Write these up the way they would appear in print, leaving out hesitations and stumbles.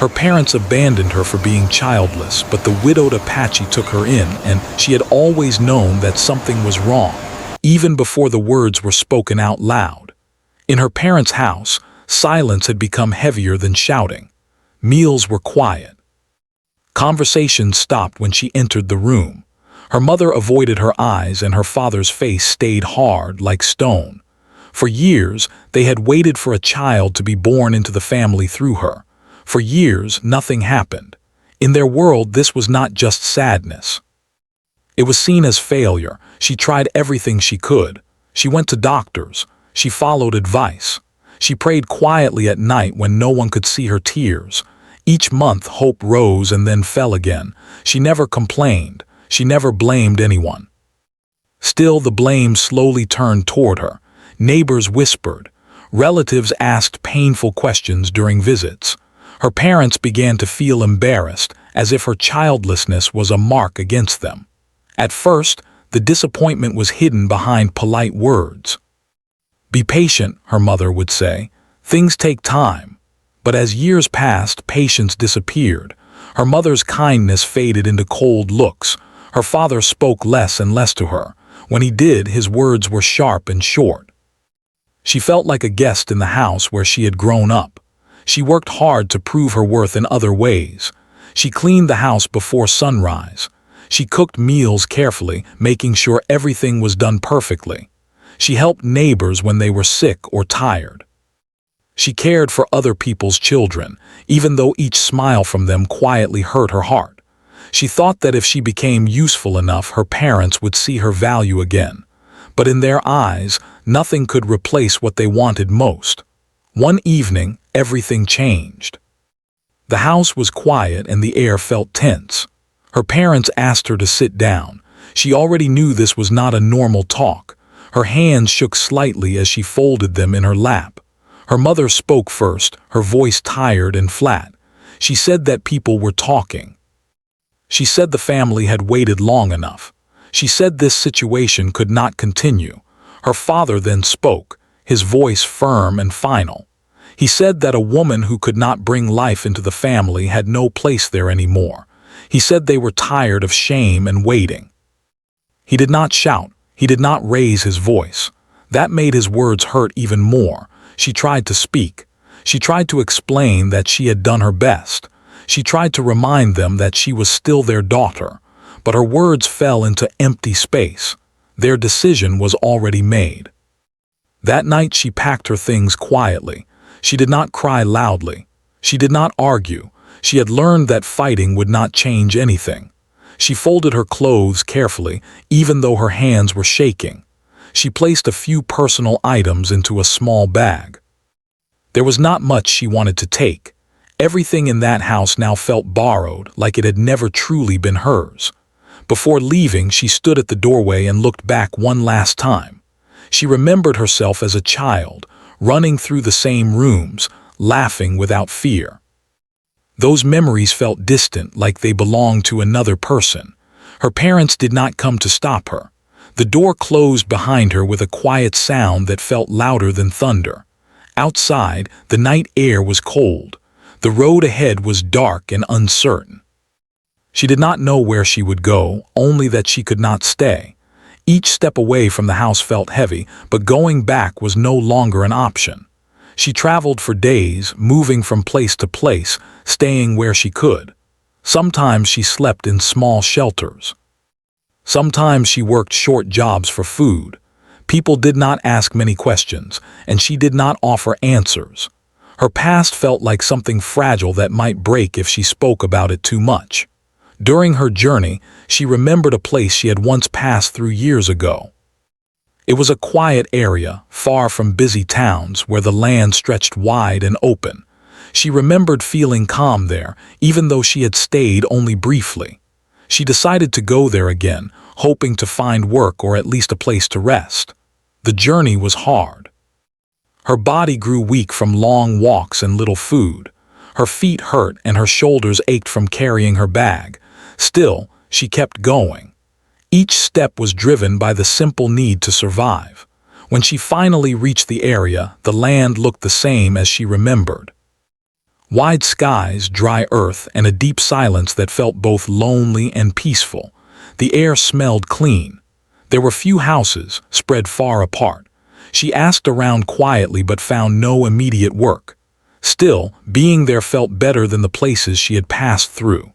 Her parents abandoned her for being childless, but the widowed Apache took her in, and she had always known that something was wrong, even before the words were spoken out loud. In her parents' house, silence had become heavier than shouting. Meals were quiet. Conversations stopped when she entered the room. Her mother avoided her eyes, and her father's face stayed hard like stone. For years, they had waited for a child to be born into the family through her. For years, nothing happened. In their world, this was not just sadness. It was seen as failure. She tried everything she could. She went to doctors. She followed advice. She prayed quietly at night when no one could see her tears. Each month, hope rose and then fell again. She never complained. She never blamed anyone. Still, the blame slowly turned toward her. Neighbors whispered. Relatives asked painful questions during visits. Her parents began to feel embarrassed, as if her childlessness was a mark against them. At first, the disappointment was hidden behind polite words. "Be patient," her mother would say. "Things take time." But as years passed, patience disappeared. Her mother's kindness faded into cold looks. Her father spoke less and less to her. When he did, his words were sharp and short. She felt like a guest in the house where she had grown up. She worked hard to prove her worth in other ways. She cleaned the house before sunrise. She cooked meals carefully, making sure everything was done perfectly. She helped neighbors when they were sick or tired. She cared for other people's children, even though each smile from them quietly hurt her heart. She thought that if she became useful enough, her parents would see her value again. But in their eyes, nothing could replace what they wanted most. One evening, everything changed. The house was quiet and the air felt tense. Her parents asked her to sit down. She already knew this was not a normal talk. Her hands shook slightly as she folded them in her lap. Her mother spoke first, her voice tired and flat. She said that people were talking. She said the family had waited long enough. She said this situation could not continue. Her father then spoke, his voice firm and final. He said that a woman who could not bring life into the family had no place there anymore. He said they were tired of shame and waiting. He did not shout. He did not raise his voice. That made his words hurt even more. She tried to speak. She tried to explain that she had done her best. She tried to remind them that she was still their daughter, but her words fell into empty space. Their decision was already made. That night she packed her things quietly. She did not cry loudly. She did not argue. She had learned that fighting would not change anything. She folded her clothes carefully, even though her hands were shaking. She placed a few personal items into a small bag. There was not much she wanted to take. Everything in that house now felt borrowed, like it had never truly been hers. Before leaving, she stood at the doorway and looked back one last time. She remembered herself as a child, running through the same rooms, laughing without fear. Those memories felt distant, like they belonged to another person. Her parents did not come to stop her. The door closed behind her with a quiet sound that felt louder than thunder. Outside, the night air was cold. The road ahead was dark and uncertain. She did not know where she would go, only that she could not stay. Each step away from the house felt heavy, but going back was no longer an option. She traveled for days, moving from place to place, staying where she could. Sometimes she slept in small shelters. Sometimes she worked short jobs for food. People did not ask many questions, and she did not offer answers. Her past felt like something fragile that might break if she spoke about it too much. During her journey, she remembered a place she had once passed through years ago. It was a quiet area, far from busy towns, where the land stretched wide and open. She remembered feeling calm there, even though she had stayed only briefly. She decided to go there again, hoping to find work or at least a place to rest. The journey was hard. Her body grew weak from long walks and little food. Her feet hurt and her shoulders ached from carrying her bag. Still, she kept going. Each step was driven by the simple need to survive. When she finally reached the area, the land looked the same as she remembered. Wide skies, dry earth, and a deep silence that felt both lonely and peaceful. The air smelled clean. There were few houses, spread far apart. She asked around quietly but found no immediate work. Still, being there felt better than the places she had passed through.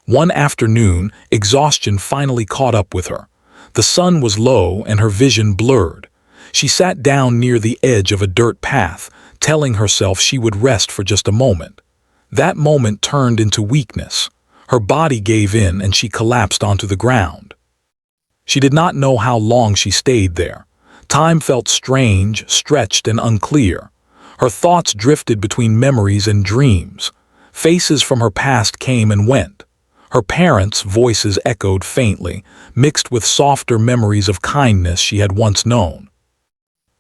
One afternoon, exhaustion finally caught up with her. The sun was low and her vision blurred. She sat down near the edge of a dirt path, telling herself she would rest for just a moment. That moment turned into weakness. Her body gave in and she collapsed onto the ground. She did not know how long she stayed there. Time felt strange, stretched, and unclear. Her thoughts drifted between memories and dreams. Faces from her past came and went. Her parents' voices echoed faintly, mixed with softer memories of kindness she had once known.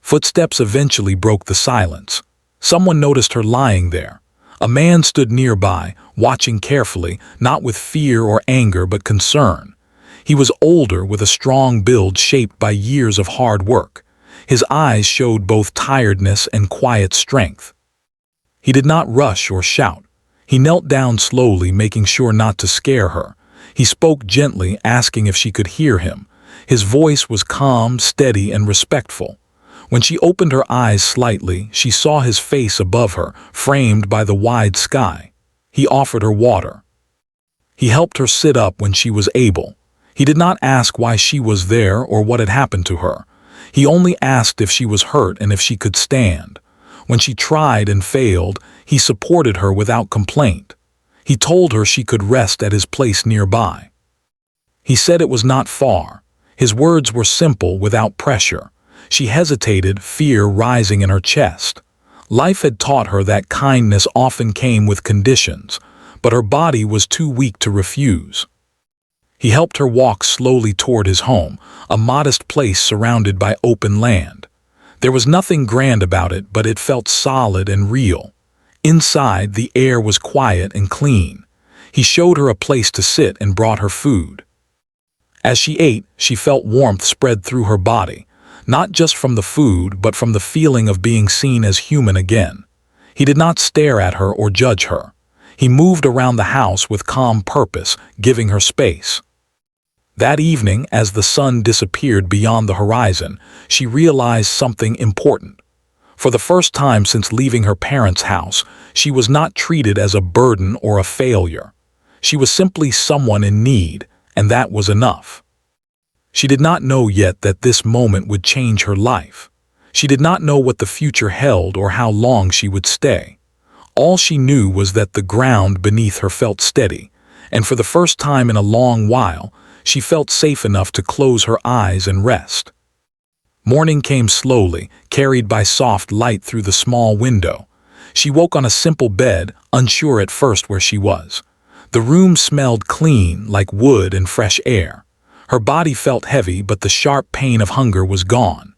Footsteps eventually broke the silence. Someone noticed her lying there. A man stood nearby, watching carefully, not with fear or anger but concern. He was older, with a strong build shaped by years of hard work. His eyes showed both tiredness and quiet strength. He did not rush or shout. He knelt down slowly, making sure not to scare her. He spoke gently, asking if she could hear him. His voice was calm, steady, and respectful. When she opened her eyes slightly, she saw his face above her, framed by the wide sky. He offered her water. He helped her sit up when she was able. He did not ask why she was there or what had happened to her. He only asked if she was hurt and if she could stand. When she tried and failed, he supported her without complaint. He told her she could rest at his place nearby. He said it was not far. His words were simple, without pressure. She hesitated, fear rising in her chest. Life had taught her that kindness often came with conditions, but her body was too weak to refuse. He helped her walk slowly toward his home, a modest place surrounded by open land. There was nothing grand about it, but it felt solid and real. Inside, the air was quiet and clean. He showed her a place to sit and brought her food. As she ate, she felt warmth spread through her body, not just from the food, but from the feeling of being seen as human again. He did not stare at her or judge her. He moved around the house with calm purpose, giving her space. That evening, as the sun disappeared beyond the horizon, she realized something important. For the first time since leaving her parents' house, she was not treated as a burden or a failure. She was simply someone in need, and that was enough. She did not know yet that this moment would change her life. She did not know what the future held or how long she would stay. All she knew was that the ground beneath her felt steady, and for the first time in a long while, she felt safe enough to close her eyes and rest. Morning came slowly, carried by soft light through the small window. She woke on a simple bed, unsure at first where she was. The room smelled clean, like wood and fresh air. Her body felt heavy, but the sharp pain of hunger was gone.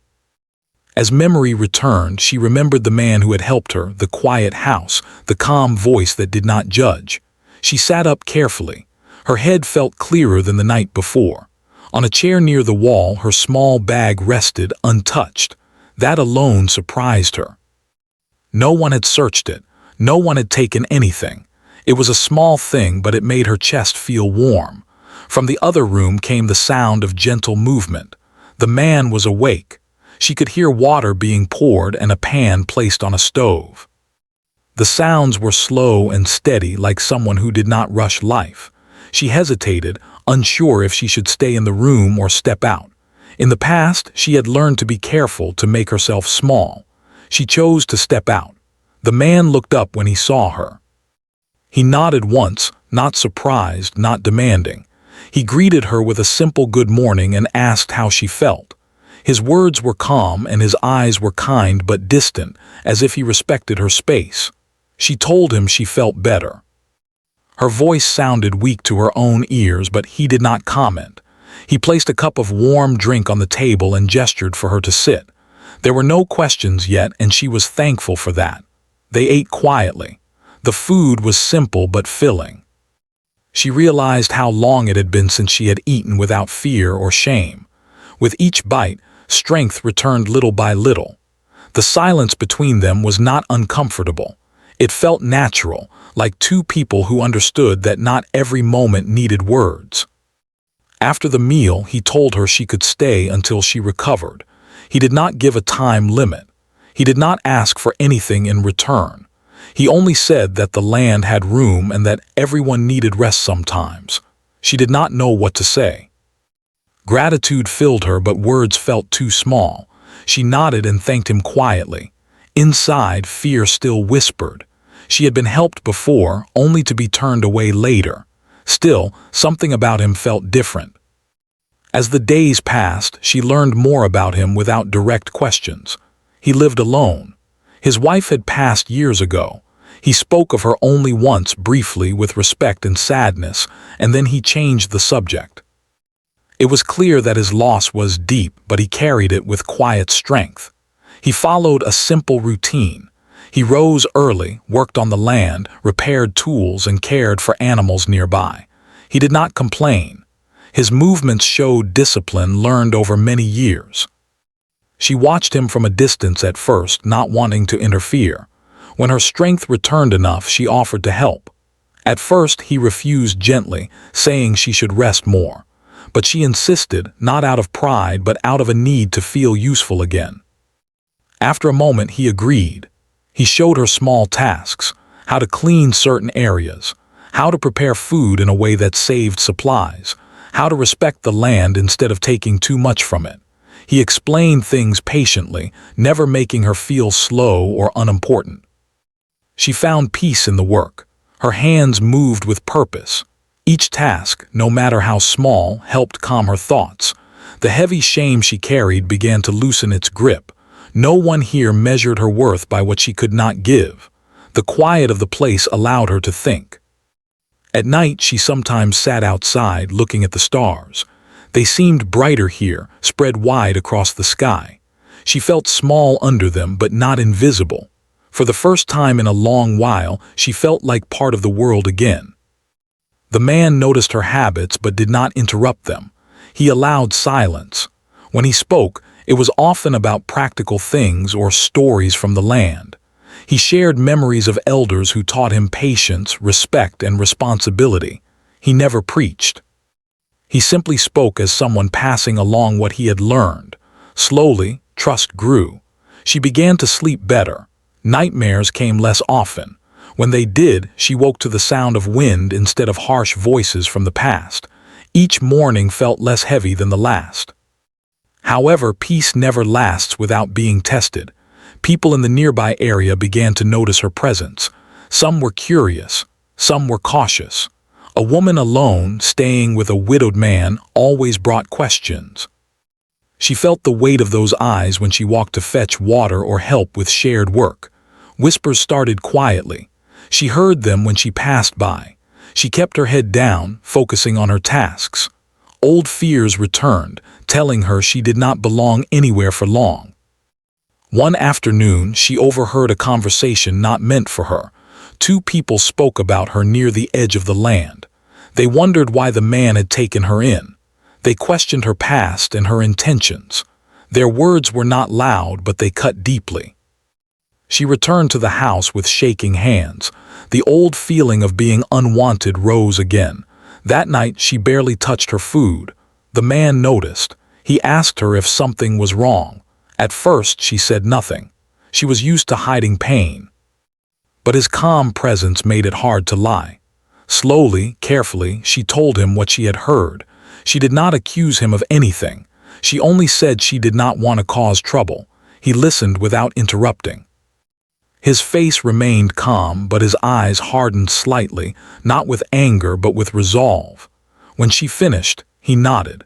As memory returned, she remembered the man who had helped her, the quiet house, the calm voice that did not judge. She sat up carefully. Her head felt clearer than the night before. On a chair near the wall, her small bag rested, untouched. That alone surprised her. No one had searched it. No one had taken anything. It was a small thing, but it made her chest feel warm. From the other room came the sound of gentle movement. The man was awake. She could hear water being poured and a pan placed on a stove. The sounds were slow and steady, like someone who did not rush life. She hesitated, unsure if she should stay in the room or step out. In the past, she had learned to be careful, to make herself small. She chose to step out. The man looked up when he saw her. He nodded once, not surprised, not demanding. He greeted her with a simple good morning and asked how she felt. His words were calm and his eyes were kind but distant, as if he respected her space. She told him she felt better. Her voice sounded weak to her own ears, but he did not comment. He placed a cup of warm drink on the table and gestured for her to sit. There were no questions yet, and she was thankful for that. They ate quietly. The food was simple but filling. She realized how long it had been since she had eaten without fear or shame. With each bite, strength returned little by little. The silence between them was not uncomfortable. It felt natural, like two people who understood that not every moment needed words. After the meal, he told her she could stay until she recovered. He did not give a time limit. He did not ask for anything in return. He only said that the land had room and that everyone needed rest sometimes. She did not know what to say. Gratitude filled her, but words felt too small. She nodded and thanked him quietly. Inside, fear still whispered. She had been helped before, only to be turned away later. Still, something about him felt different. As the days passed, she learned more about him without direct questions. He lived alone. His wife had passed years ago. He spoke of her only once briefly with respect and sadness, and then he changed the subject. It was clear that his loss was deep, but he carried it with quiet strength. He followed a simple routine. He rose early, worked on the land, repaired tools, and cared for animals nearby. He did not complain. His movements showed discipline learned over many years. She watched him from a distance at first, not wanting to interfere. When her strength returned enough, she offered to help. At first, he refused gently, saying she should rest more. But she insisted, not out of pride, but out of a need to feel useful again. After a moment, he agreed. He showed her small tasks, how to clean certain areas, how to prepare food in a way that saved supplies, how to respect the land instead of taking too much from it. He explained things patiently, never making her feel slow or unimportant. She found peace in the work. Her hands moved with purpose. Each task, no matter how small, helped calm her thoughts. The heavy shame she carried began to loosen its grip. No one here measured her worth by what she could not give. The quiet of the place allowed her to think. At night, she sometimes sat outside looking at the stars. They seemed brighter here, spread wide across the sky. She felt small under them, but not invisible. For the first time in a long while, she felt like part of the world again. The man noticed her habits but did not interrupt them. He allowed silence. When he spoke, it was often about practical things or stories from the land. He shared memories of elders who taught him patience, respect, and responsibility. He never preached. He simply spoke as someone passing along what he had learned. Slowly, trust grew. She began to sleep better. Nightmares came less often. When they did, she woke to the sound of wind instead of harsh voices from the past. Each morning felt less heavy than the last. However, peace never lasts without being tested. People in the nearby area began to notice her presence. Some were curious, some were cautious. A woman alone, staying with a widowed man, always brought questions. She felt the weight of those eyes when she walked to fetch water or help with shared work. Whispers started quietly. She heard them when she passed by. She kept her head down, focusing on her tasks. Old fears returned, telling her she did not belong anywhere for long. One afternoon, she overheard a conversation not meant for her. Two people spoke about her near the edge of the land. They wondered why the man had taken her in. They questioned her past and her intentions. Their words were not loud, but they cut deeply. She returned to the house with shaking hands. The old feeling of being unwanted rose again. That night, she barely touched her food. The man noticed. He asked her if something was wrong. At first, she said nothing. She was used to hiding pain. But his calm presence made it hard to lie. Slowly, carefully, she told him what she had heard. She did not accuse him of anything. She only said she did not want to cause trouble. He listened without interrupting. His face remained calm, but his eyes hardened slightly, not with anger but with resolve. When she finished, he nodded.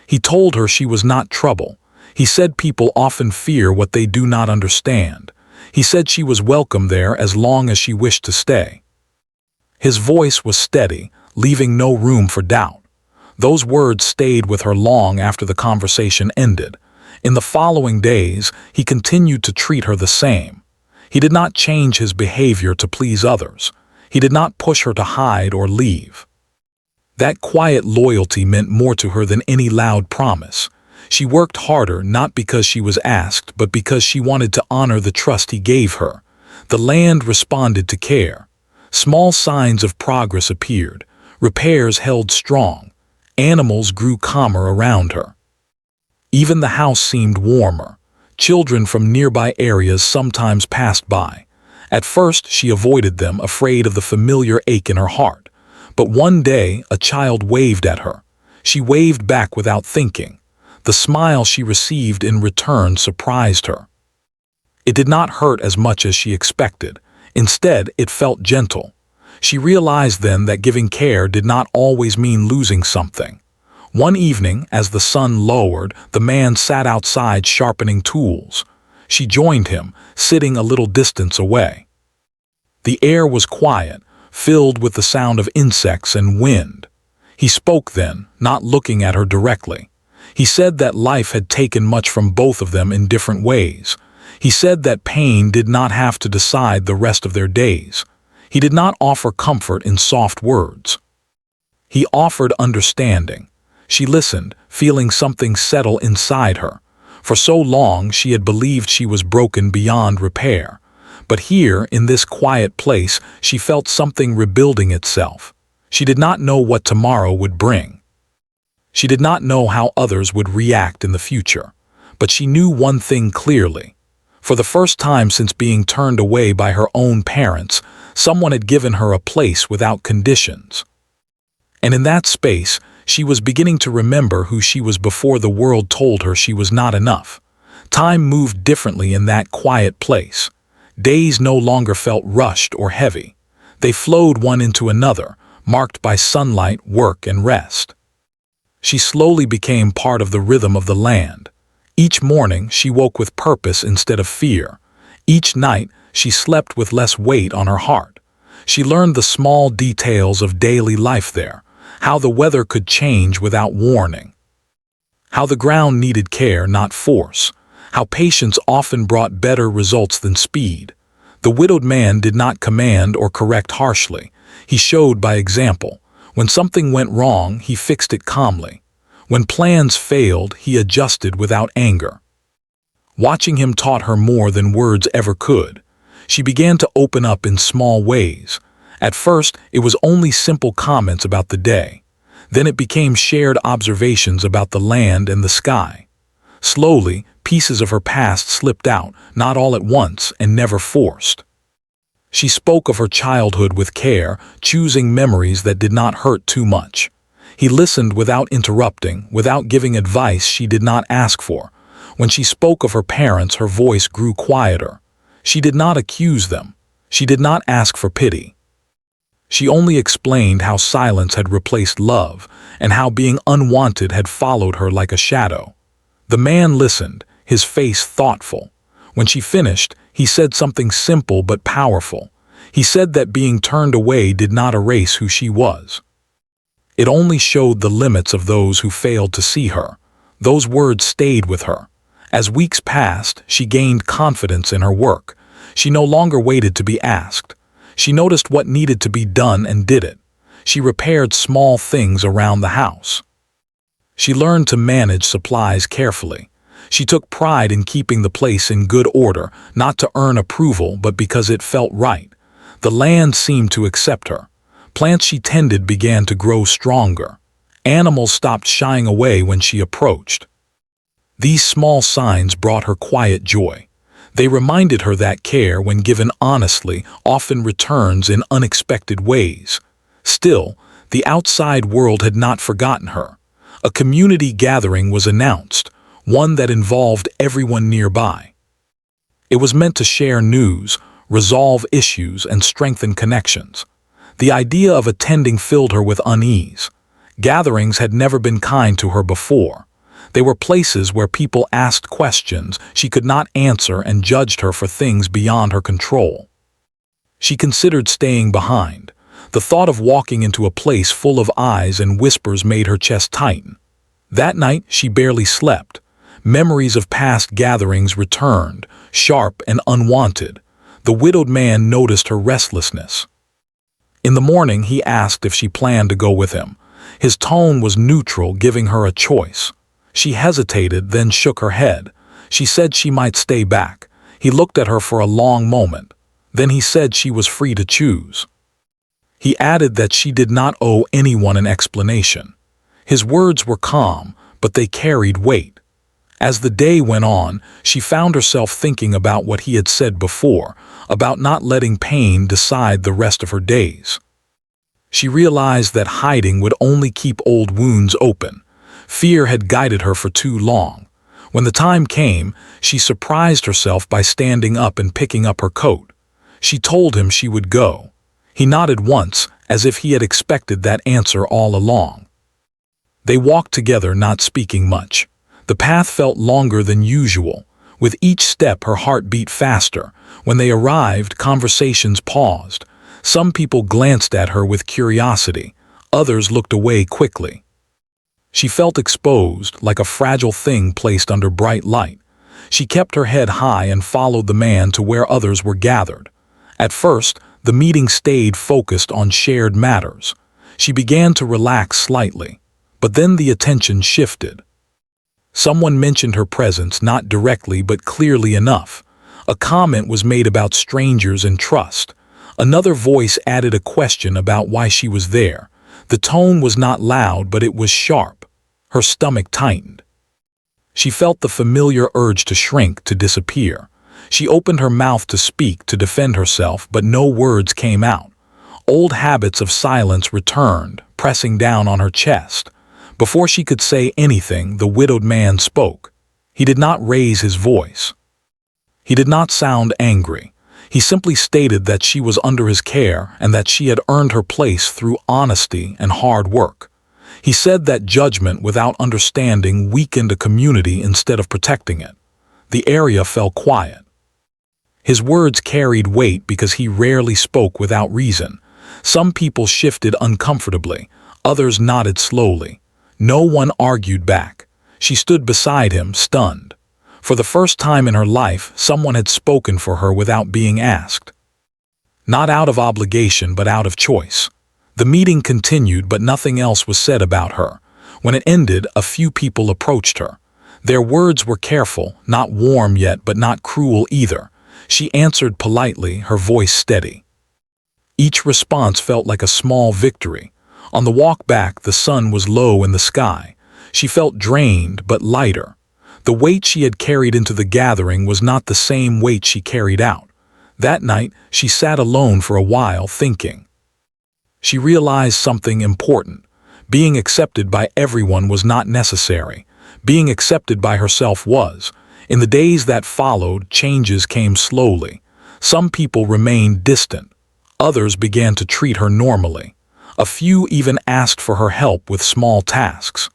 He told her she was not trouble. He said people often fear what they do not understand. He said she was welcome there as long as she wished to stay. His voice was steady, leaving no room for doubt. Those words stayed with her long after the conversation ended. In the following days, he continued to treat her the same. He did not change his behavior to please others. He did not push her to hide or leave. That quiet loyalty meant more to her than any loud promise. She worked harder not because she was asked, but because she wanted to honor the trust he gave her. The land responded to care. Small signs of progress appeared. Repairs held strong. Animals grew calmer around her. Even the house seemed warmer. Children from nearby areas sometimes passed by. At first, she avoided them, afraid of the familiar ache in her heart. But one day, a child waved at her. She waved back without thinking. The smile she received in return surprised her. It did not hurt as much as she expected. Instead, it felt gentle. She realized then that giving care did not always mean losing something. One evening, as the sun lowered, the man sat outside sharpening tools. She joined him, sitting a little distance away. The air was quiet, filled with the sound of insects and wind. He spoke then, not looking at her directly. He said that life had taken much from both of them in different ways. He said that pain did not have to decide the rest of their days. He did not offer comfort in soft words. He offered understanding. She listened, feeling something settle inside her. For so long she had believed she was broken beyond repair. But here, in this quiet place, she felt something rebuilding itself. She did not know what tomorrow would bring. She did not know how others would react in the future. But she knew one thing clearly. For the first time since being turned away by her own parents, someone had given her a place without conditions. And in that space, she was beginning to remember who she was before the world told her she was not enough. Time moved differently in that quiet place. Days no longer felt rushed or heavy. They flowed one into another, marked by sunlight, work, and rest. She slowly became part of the rhythm of the land. Each morning, she woke with purpose instead of fear. Each night, she slept with less weight on her heart. She learned the small details of daily life there, how the weather could change without warning, how the ground needed care, not force, how patience often brought better results than speed. The widowed man did not command or correct harshly. He showed by example. When something went wrong, he fixed it calmly. When plans failed, he adjusted without anger. Watching him taught her more than words ever could. She began to open up in small ways. At first, it was only simple comments about the day. Then it became shared observations about the land and the sky. Slowly, pieces of her past slipped out, not all at once and never forced. She spoke of her childhood with care, choosing memories that did not hurt too much. He listened without interrupting, without giving advice she did not ask for. When she spoke of her parents, her voice grew quieter. She did not accuse them. She did not ask for pity. She only explained how silence had replaced love and how being unwanted had followed her like a shadow. The man listened, his face thoughtful. When she finished, he said something simple but powerful. He said that being turned away did not erase who she was. It only showed the limits of those who failed to see her. Those words stayed with her. As weeks passed, she gained confidence in her work. She no longer waited to be asked. She noticed what needed to be done and did it. She repaired small things around the house. She learned to manage supplies carefully. She took pride in keeping the place in good order, not to earn approval, but because it felt right. The land seemed to accept her. Plants she tended began to grow stronger. Animals stopped shying away when she approached. These small signs brought her quiet joy. They reminded her that care, when given honestly, often returns in unexpected ways. Still, the outside world had not forgotten her. A community gathering was announced, one that involved everyone nearby. It was meant to share news, resolve issues, and strengthen connections. The idea of attending filled her with unease. Gatherings had never been kind to her before. They were places where people asked questions she could not answer and judged her for things beyond her control. She considered staying behind. The thought of walking into a place full of eyes and whispers made her chest tighten. That night, she barely slept. Memories of past gatherings returned, sharp and unwanted. The widowed man noticed her restlessness. In the morning, he asked if she planned to go with him. His tone was neutral, giving her a choice. She hesitated, then shook her head. She said she might stay back. He looked at her for a long moment. Then he said she was free to choose. He added that she did not owe anyone an explanation. His words were calm, but they carried weight. As the day went on, she found herself thinking about what he had said before, about not letting pain decide the rest of her days. She realized that hiding would only keep old wounds open. Fear had guided her for too long. When the time came, she surprised herself by standing up and picking up her coat. She told him she would go. He nodded once, as if he had expected that answer all along. They walked together, not speaking much. The path felt longer than usual. With each step, her heart beat faster. When they arrived, conversations paused. Some people glanced at her with curiosity. Others looked away quickly. She felt exposed, like a fragile thing placed under bright light. She kept her head high and followed the man to where others were gathered. At first, the meeting stayed focused on shared matters. She began to relax slightly. But then the attention shifted. Someone mentioned her presence, not directly but clearly enough. A comment was made about strangers and trust. Another voice added a question about why she was there. The tone was not loud, but it was sharp. Her stomach tightened. She felt the familiar urge to shrink, to disappear. She opened her mouth to speak, to defend herself, but no words came out. Old habits of silence returned, pressing down on her chest. Before she could say anything, the widowed man spoke. He did not raise his voice. He did not sound angry. He simply stated that she was under his care and that she had earned her place through honesty and hard work. He said that judgment without understanding weakened a community instead of protecting it. The area fell quiet. His words carried weight because he rarely spoke without reason. Some people shifted uncomfortably, others nodded slowly. No one argued back. She stood beside him, stunned. For the first time in her life, someone had spoken for her without being asked. Not out of obligation, but out of choice. The meeting continued, but nothing else was said about her. When it ended, a few people approached her. Their words were careful, not warm yet, but not cruel either. She answered politely, her voice steady. Each response felt like a small victory. On the walk back, the sun was low in the sky. She felt drained, but lighter. The weight she had carried into the gathering was not the same weight she carried out. That night, she sat alone for a while, thinking. She realized something important. Being accepted by everyone was not necessary. Being accepted by herself was. In the days that followed, changes came slowly. Some people remained distant. Others began to treat her normally. A few even asked for her help with small tasks.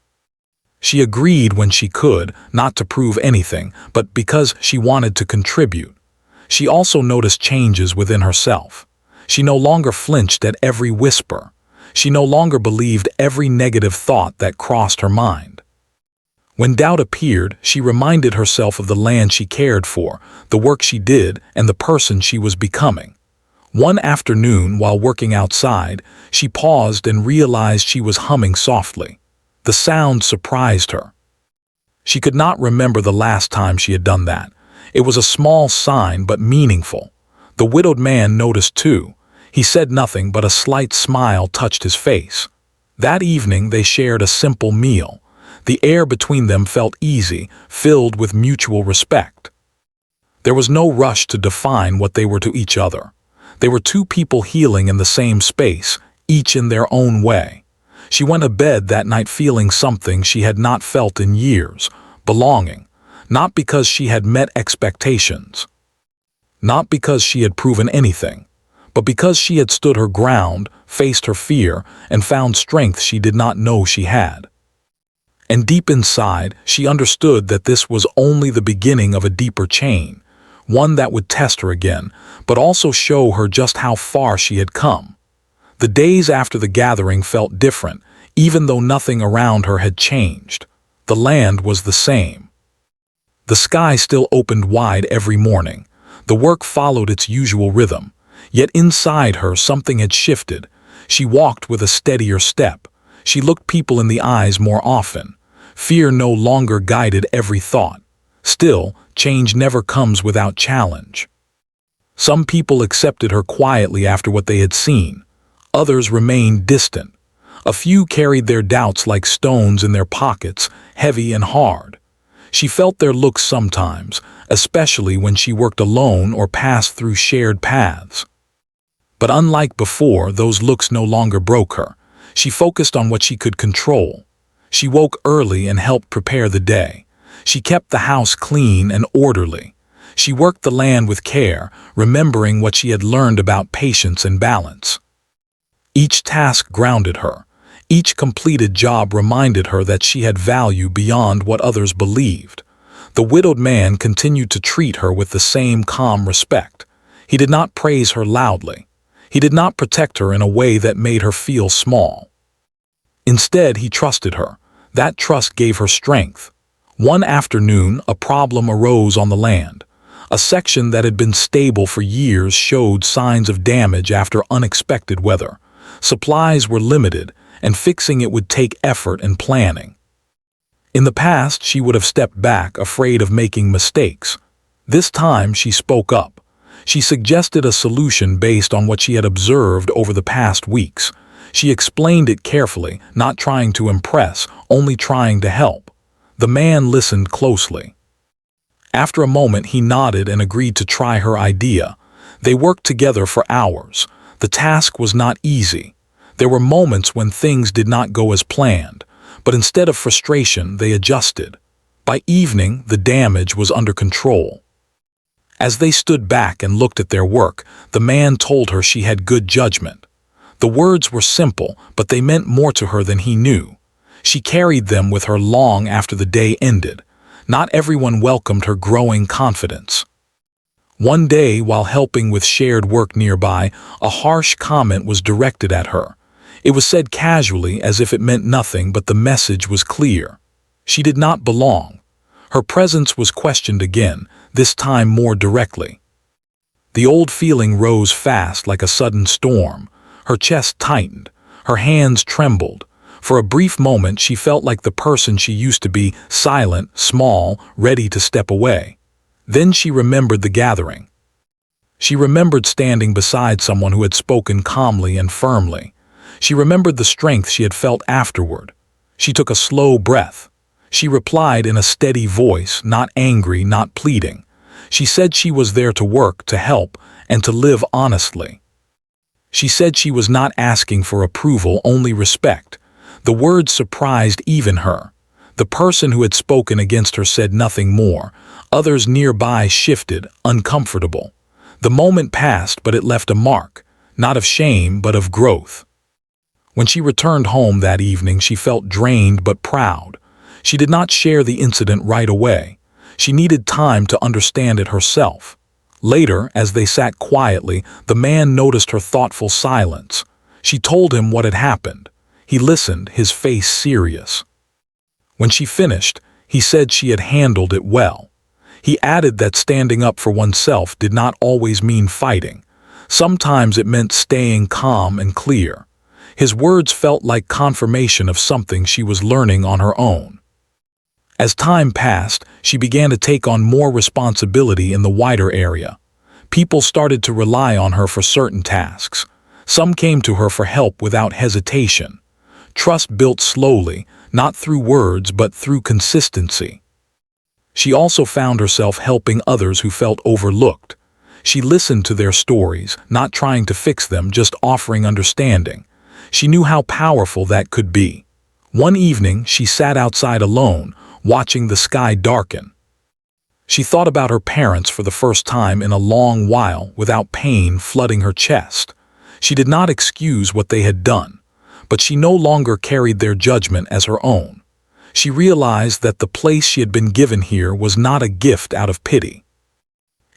She agreed when she could, not to prove anything, but because she wanted to contribute. She also noticed changes within herself. She no longer flinched at every whisper. She no longer believed every negative thought that crossed her mind. When doubt appeared, she reminded herself of the land she cared for, the work she did, and the person she was becoming. One afternoon, while working outside, she paused and realized she was humming softly. The sound surprised her. She could not remember the last time she had done that. It was a small sign, but meaningful. The widowed man noticed too. He said nothing, but a slight smile touched his face. That evening they shared a simple meal. The air between them felt easy, filled with mutual respect. There was no rush to define what they were to each other. They were two people healing in the same space, each in their own way. She went to bed that night feeling something she had not felt in years, belonging, not because she had met expectations, not because she had proven anything, but because she had stood her ground, faced her fear, and found strength she did not know she had. And deep inside, she understood that this was only the beginning of a deeper chain, one that would test her again, but also show her just how far she had come. The days after the gathering felt different, even though nothing around her had changed. The land was the same. The sky still opened wide every morning. The work followed its usual rhythm. Yet inside her something had shifted. She walked with a steadier step. She looked people in the eyes more often. Fear no longer guided every thought. Still, change never comes without challenge. Some people accepted her quietly after what they had seen. Others remained distant. A few carried their doubts like stones in their pockets, heavy and hard. She felt their looks sometimes, especially when she worked alone or passed through shared paths. But unlike before, those looks no longer broke her. She focused on what she could control. She woke early and helped prepare the day. She kept the house clean and orderly. She worked the land with care, remembering what she had learned about patience and balance. Each task grounded her. Each completed job reminded her that she had value beyond what others believed. The widowed man continued to treat her with the same calm respect. He did not praise her loudly. He did not protect her in a way that made her feel small. Instead, he trusted her. That trust gave her strength. One afternoon, a problem arose on the land. A section that had been stable for years showed signs of damage after unexpected weather. Supplies were limited, and fixing it would take effort and planning. In the past, she would have stepped back, afraid of making mistakes. This time, she spoke up. She suggested a solution based on what she had observed over the past weeks. She explained it carefully, not trying to impress, only trying to help. The man listened closely. After a moment, he nodded and agreed to try her idea. They worked together for hours. The task was not easy. There were moments when things did not go as planned, but instead of frustration, they adjusted. By evening, the damage was under control. As they stood back and looked at their work, the man told her she had good judgment. The words were simple, but they meant more to her than he knew. She carried them with her long after the day ended. Not everyone welcomed her growing confidence. One day, while helping with shared work nearby, a harsh comment was directed at her. It was said casually, as if it meant nothing, but the message was clear. She did not belong. Her presence was questioned again, this time more directly. The old feeling rose fast like a sudden storm. Her chest tightened. Her hands trembled. For a brief moment, she felt like the person she used to be, silent, small, ready to step away. Then she remembered the gathering. She remembered standing beside someone who had spoken calmly and firmly. She remembered the strength she had felt afterward. She took a slow breath. She replied in a steady voice, not angry, not pleading. She said she was there to work, to help, and to live honestly. She said she was not asking for approval, only respect. The words surprised even her. The person who had spoken against her said nothing more. Others nearby shifted, uncomfortable. The moment passed, but it left a mark, not of shame, but of growth. When she returned home that evening, she felt drained but proud. She did not share the incident right away. She needed time to understand it herself. Later, as they sat quietly, the man noticed her thoughtful silence. She told him what had happened. He listened, his face serious. When she finished, he said she had handled it well. He added that standing up for oneself did not always mean fighting. Sometimes it meant staying calm and clear. His words felt like confirmation of something she was learning on her own. As time passed, she began to take on more responsibility in the wider area. People started to rely on her for certain tasks. Some came to her for help without hesitation. Trust built slowly, not through words but through consistency. She also found herself helping others who felt overlooked. She listened to their stories, not trying to fix them, just offering understanding. She knew how powerful that could be. One evening, she sat outside alone, watching the sky darken. She thought about her parents for the first time in a long while, without pain flooding her chest. She did not excuse what they had done, but she no longer carried their judgment as her own. She realized that the place she had been given here was not a gift out of pity.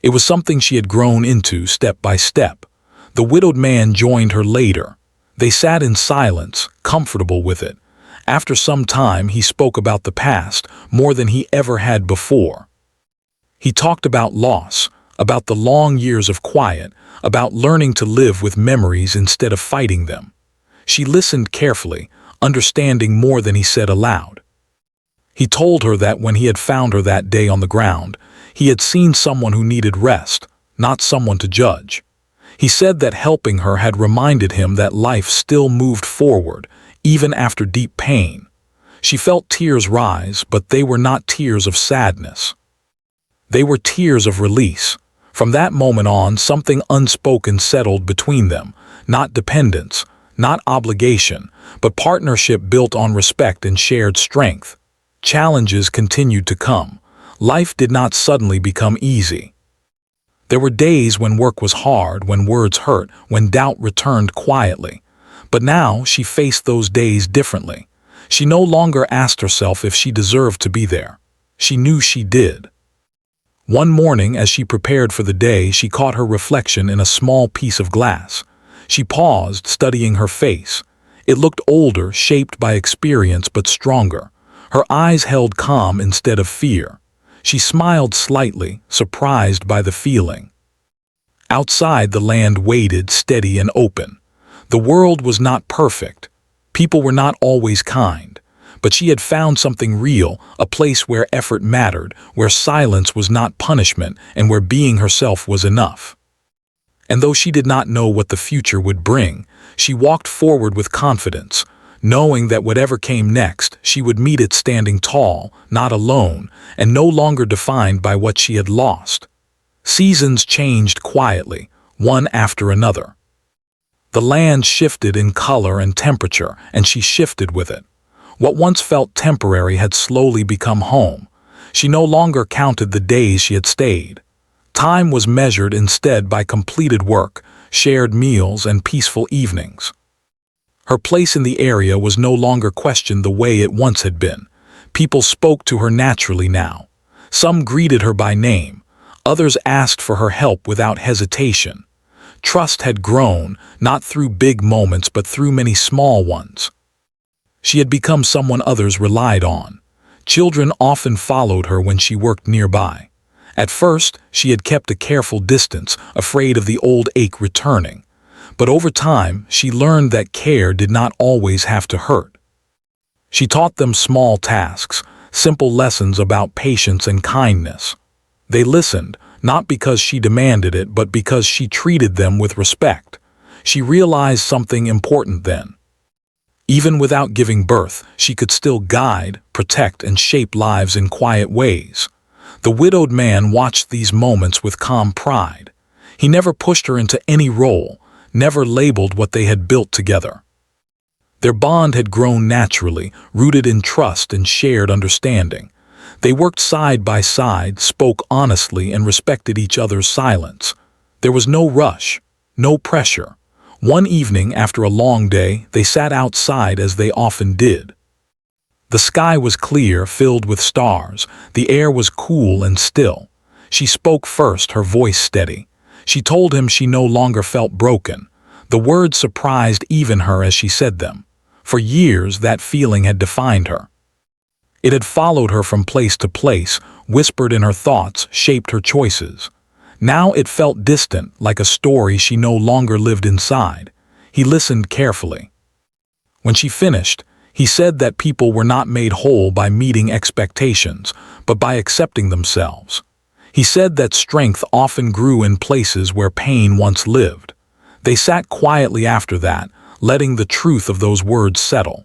It was something she had grown into step by step. The widowed man joined her later. They sat in silence, comfortable with it. After some time, he spoke about the past, more than he ever had before. He talked about loss, about the long years of quiet, about learning to live with memories instead of fighting them. She listened carefully, understanding more than he said aloud. He told her that when he had found her that day on the ground, he had seen someone who needed rest, not someone to judge. He said that helping her had reminded him that life still moved forward, even after deep pain. She felt tears rise, but they were not tears of sadness. They were tears of release. From that moment on, something unspoken settled between them, not dependence, not obligation, but partnership built on respect and shared strength. Challenges continued to come. Life did not suddenly become easy. There were days when work was hard, when words hurt, when doubt returned quietly. But now she faced those days differently. She no longer asked herself if she deserved to be there. She knew she did. One morning, as she prepared for the day, she caught her reflection in a small piece of glass. She paused, studying her face. It looked older, shaped by experience, but stronger. Her eyes held calm instead of fear. She smiled slightly, surprised by the feeling. Outside, the land waited, steady and open. The world was not perfect. People were not always kind. But she had found something real, a place where effort mattered, where silence was not punishment, and where being herself was enough. And though she did not know what the future would bring, she walked forward with confidence, knowing that whatever came next, she would meet it standing tall, not alone, and no longer defined by what she had lost. Seasons changed quietly, one after another. The land shifted in color and temperature, and she shifted with it. What once felt temporary had slowly become home. She no longer counted the days she had stayed. Time was measured instead by completed work, shared meals, and peaceful evenings. Her place in the area was no longer questioned the way it once had been. People spoke to her naturally now. Some greeted her by name. Others asked for her help without hesitation. Trust had grown, not through big moments but through many small ones. She had become someone others relied on. Children often followed her when she worked nearby. At first, she had kept a careful distance, afraid of the old ache returning. But over time, she learned that care did not always have to hurt. She taught them small tasks, simple lessons about patience and kindness. They listened, not because she demanded it, but because she treated them with respect. She realized something important then. Even without giving birth, she could still guide, protect, and shape lives in quiet ways. The widowed man watched these moments with calm pride. He never pushed her into any role, never labeled what they had built together. Their bond had grown naturally, rooted in trust and shared understanding. They worked side by side, spoke honestly, and respected each other's silence. There was no rush, no pressure. One evening, after a long day, they sat outside as they often did. The sky was clear, filled with stars. The air was cool and still. She spoke first, her voice steady. She told him she no longer felt broken. The words surprised even her as she said them. For years, that feeling had defined her. It had followed her from place to place, whispered in her thoughts, shaped her choices. Now it felt distant, like a story she no longer lived inside. He listened carefully. When she finished, he said that people were not made whole by meeting expectations, but by accepting themselves. He said that strength often grew in places where pain once lived. They sat quietly after that, letting the truth of those words settle.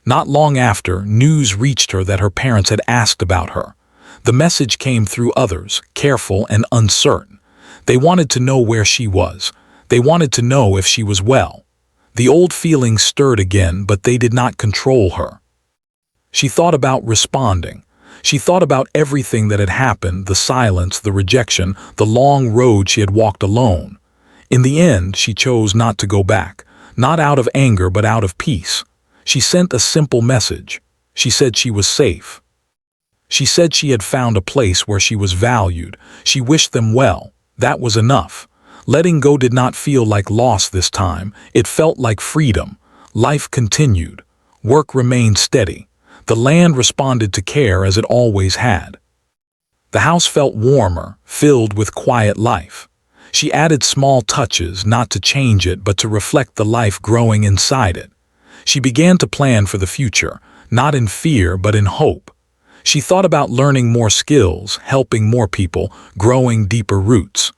Not long after, news reached her that her parents had asked about her. The message came through others, careful and uncertain. They wanted to know where she was. They wanted to know if she was well. The old feelings stirred again, but they did not control her. She thought about responding. She thought about everything that had happened, the silence, the rejection, the long road she had walked alone. In the end, she chose not to go back, not out of anger but out of peace. She sent a simple message. She said she was safe. She said she had found a place where she was valued. She wished them well. That was enough. Letting go did not feel like loss this time. It felt like freedom. Life continued. Work remained steady. The land responded to care as it always had. The house felt warmer, filled with quiet life. She added small touches, not to change it, but to reflect the life growing inside it. She began to plan for the future, not in fear, but in hope. She thought about learning more skills, helping more people, growing deeper roots.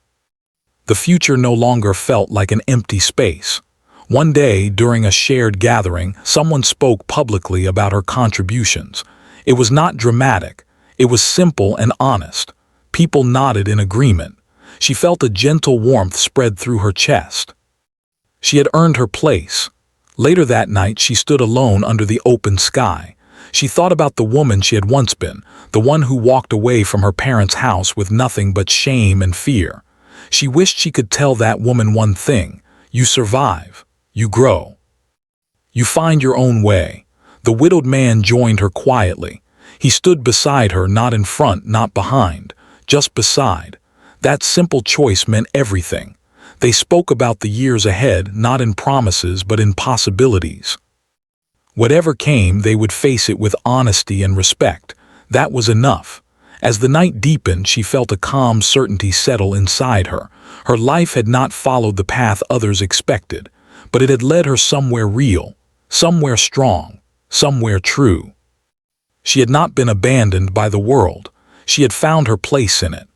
The future no longer felt like an empty space. One day, during a shared gathering, someone spoke publicly about her contributions. It was not dramatic. It was simple and honest. People nodded in agreement. She felt a gentle warmth spread through her chest. She had earned her place. Later that night, she stood alone under the open sky. She thought about the woman she had once been, the one who walked away from her parents' house with nothing but shame and fear. She wished she could tell that woman one thing: you survive, you grow, you find your own way. The widowed man joined her quietly. He stood beside her, not in front, not behind, just beside. That simple choice meant everything. They spoke about the years ahead, not in promises but in possibilities. Whatever came, they would face it with honesty and respect. That was enough. As the night deepened, she felt a calm certainty settle inside her. Her life had not followed the path others expected, but it had led her somewhere real, somewhere strong, somewhere true. She had not been abandoned by the world. She had found her place in it.